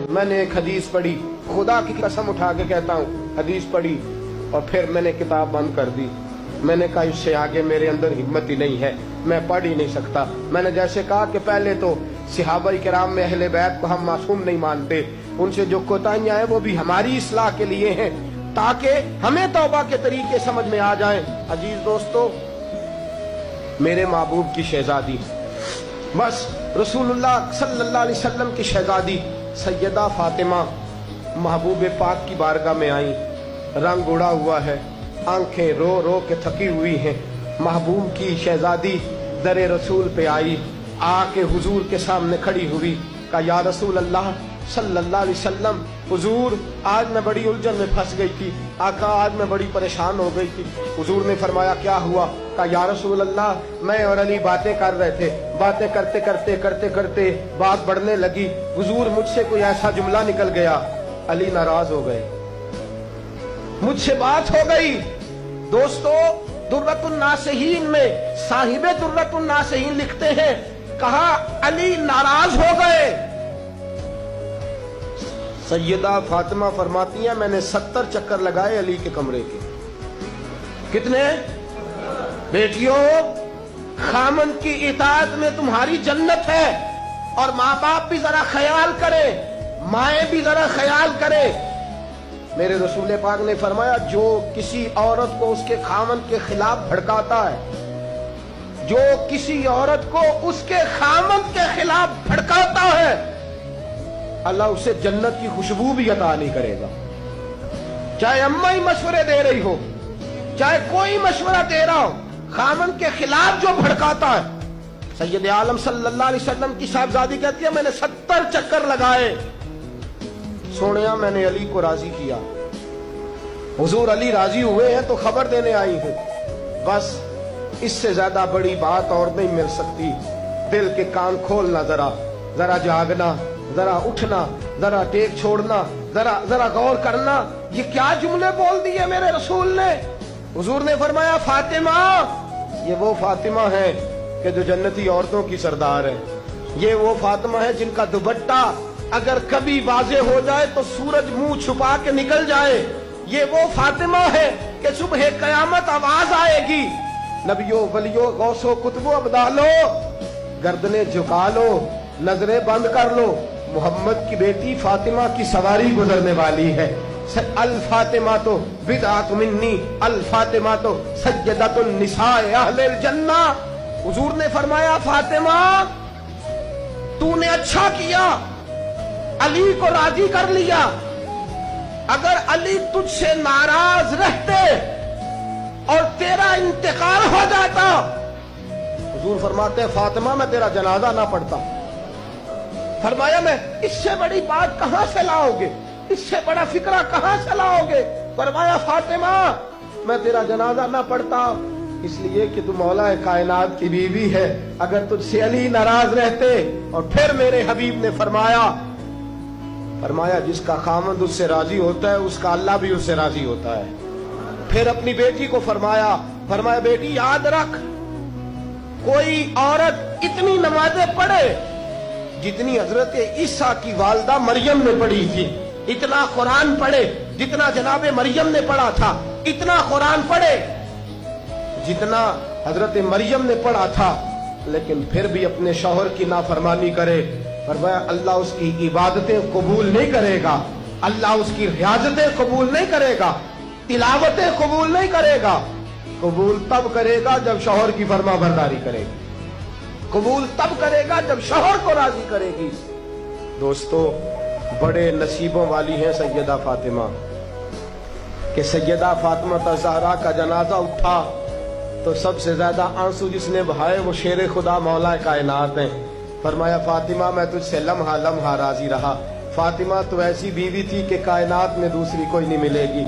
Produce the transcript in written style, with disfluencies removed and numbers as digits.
میں نے ایک حدیث پڑھی، خدا کی قسم اٹھا کے کہتا ہوں، حدیث پڑھی اور پھر میں نے کتاب بند کر دی۔ میں نے کہا اس سے آگے میرے اندر ہمت ہی نہیں ہے، میں پڑھ ہی نہیں سکتا۔ میں نے جیسے کہا کہ پہلے تو صحابہ کرام میں اہل بیت کو ہم معصوم نہیں مانتے، ان سے جو کوتاہیاں ہیں وہ بھی ہماری اصلاح کے لیے ہیں تاکہ ہمیں توبہ کے طریقے سمجھ میں آ جائیں۔ عزیز دوستو، میرے محبوب کی شہزادی، بس رسول اللہ صلی اللہ علیہ وسلم کی شہزادی سیدہ فاطمہ محبوب پاک کی بارگاہ میں آئیں۔ رنگ اڑا ہوا ہے، آنکھیں رو رو کے تھکی ہوئی ہیں۔ محبوب کی شہزادی در رسول پہ آئی، آ کے حضور کے سامنے کھڑی ہوئی، کہا یا رسول اللہ صلی اللہ علیہ وسلم، حضور آج میں بڑی الجھن میں پھنس گئی تھی، آقا آج میں بڑی پریشان ہو گئی تھی۔ حضور نے فرمایا کیا ہوا؟ کہا یا رسول اللہ میں اور علی باتیں کر رہے تھے، باتیں کرتے کرتے بات بڑھنے لگی، حضور مجھ سے کوئی ایسا جملہ نکل گیا، علی ناراض ہو گئے، مجھ سے بات ہو گئی۔ دوستو، درۃ الناصحین میں صاحب درۃ الناصحین لکھتے ہیں، کہا علی ناراض ہو گئے۔ سیدہ فاطمہ فرماتی ہیں میں نے 70 چکر لگائے علی کے کمرے کے۔ کتنے؟ بیٹیوں، خامند کی اطاعت میں تمہاری جنت ہے، اور ماں باپ بھی ذرا خیال کرے، مائیں بھی ذرا خیال کرے۔ میرے رسول پاک نے فرمایا جو کسی عورت کو اس کے خامند کے خلاف بھڑکاتا ہے، جو کسی عورت کو اس کے خامند کے خلاف بھڑکاتا ہے، اللہ اسے جنت کی خوشبو بھی عطا نہیں کرے گا۔ چاہے اماں ہی مشورے دے رہی ہو، چاہے کوئی مشورہ دے رہا ہو، خامند کے خلاف جو بھڑکاتا ہے۔ سید عالم صلی اللہ علیہ وسلم کی صاحبزادی کہتی ہے میں نے 70 چکر لگائے، سونیا میں نے علی کو راضی کیا۔ حضور علی راضی ہوئے ہیں تو خبر دینے آئی ہوں، بس اس سے زیادہ بڑی بات اور نہیں مل سکتی۔ دل کے کان کھولنا، ذرا جاگنا، ذرا اٹھنا، ذرا ٹیک چھوڑنا، ذرا غور کرنا۔ یہ کیا جملے بول دیے میرے رسول نے؟ حضور نے فرمایا فاطمہ، یہ وہ فاطمہ ہے کہ جو جنتی عورتوں کی سردار ہے، یہ وہ فاطمہ ہے جن کا دوپٹہ اگر کبھی واضح ہو جائے تو سورج منہ چھپا کے نکل جائے، یہ وہ فاطمہ ہے کہ صبح قیامت آواز آئے گی، نبیوں ولیوں غوثوں کتبوں ابدالو گردنیں جھکا لو، نظریں بند کر لو، محمد کی بیٹی فاطمہ کی سواری گزرنے والی ہے۔ الفاطمہ تو بدعت منی، الفاطمہ تو سیدۃ النساء اہل الجنہ۔ حضور نے فرمایا فاطمہ تو نے اچھا کیا، علی کو راضی کر لیا، اگر علی تجھ سے ناراض رہتے اور تیرا انتقال ہو جاتا، حضور فرماتے ہیں فاطمہ میں تیرا جنازہ نہ پڑھتا۔ فرمایا میں اس سے بڑی بات کہاں سے لاؤ گے، اس سے بڑا فکرہ کہاں سے لاؤ گے؟ فرمایا فاطمہ میں تیرا جنازہ نہ پڑھتا اس لیے کہ تو مولا کائنات کی بیوی ہے، اگر تجھ سے علی ناراض رہتے۔ اور پھر میرے حبیب نے فرمایا جس کا خامند اس سے راضی ہوتا ہے اس کا اللہ بھی اس سے راضی ہوتا ہے۔ پھر اپنی بیٹی کو فرمایا بیٹی یاد رکھ، کوئی عورت اتنی نمازیں پڑھے جتنی حضرت عیسیٰ کی والدہ مریم نے پڑھی تھی، اتنا قرآن پڑھے جتنا جناب مریم نے پڑھا تھا، اتنا قرآن پڑھے جتنا حضرت مریم نے پڑھا تھا، لیکن پھر بھی اپنے شوہر کی نافرمانی کرے، فرمایا اللہ اس کی عبادتیں قبول نہیں کرے گا، اللہ اس کی ریاضتیں قبول نہیں کرے گا، تلاوتیں قبول نہیں کرے گا۔ قبول تب کرے گا جب شوہر کی فرما برداری کرے گی، قبول تب کرے گا جب شوہر کو راضی کرے گی۔ دوستو، بڑے نصیبوں والی ہیں سیدہ فاطمہ کہ سیدہ فاطمہ الزہرا کا جنازہ اٹھا تو سب سے زیادہ آنسو جس نے بہائے وہ شیر خدا مولا کائنات ہیں۔ فرمایا فاطمہ میں تجھ سے لمحہ لمحہ راضی رہا، فاطمہ تو ایسی بیوی تھی کہ کائنات میں دوسری کوئی نہیں ملے گی۔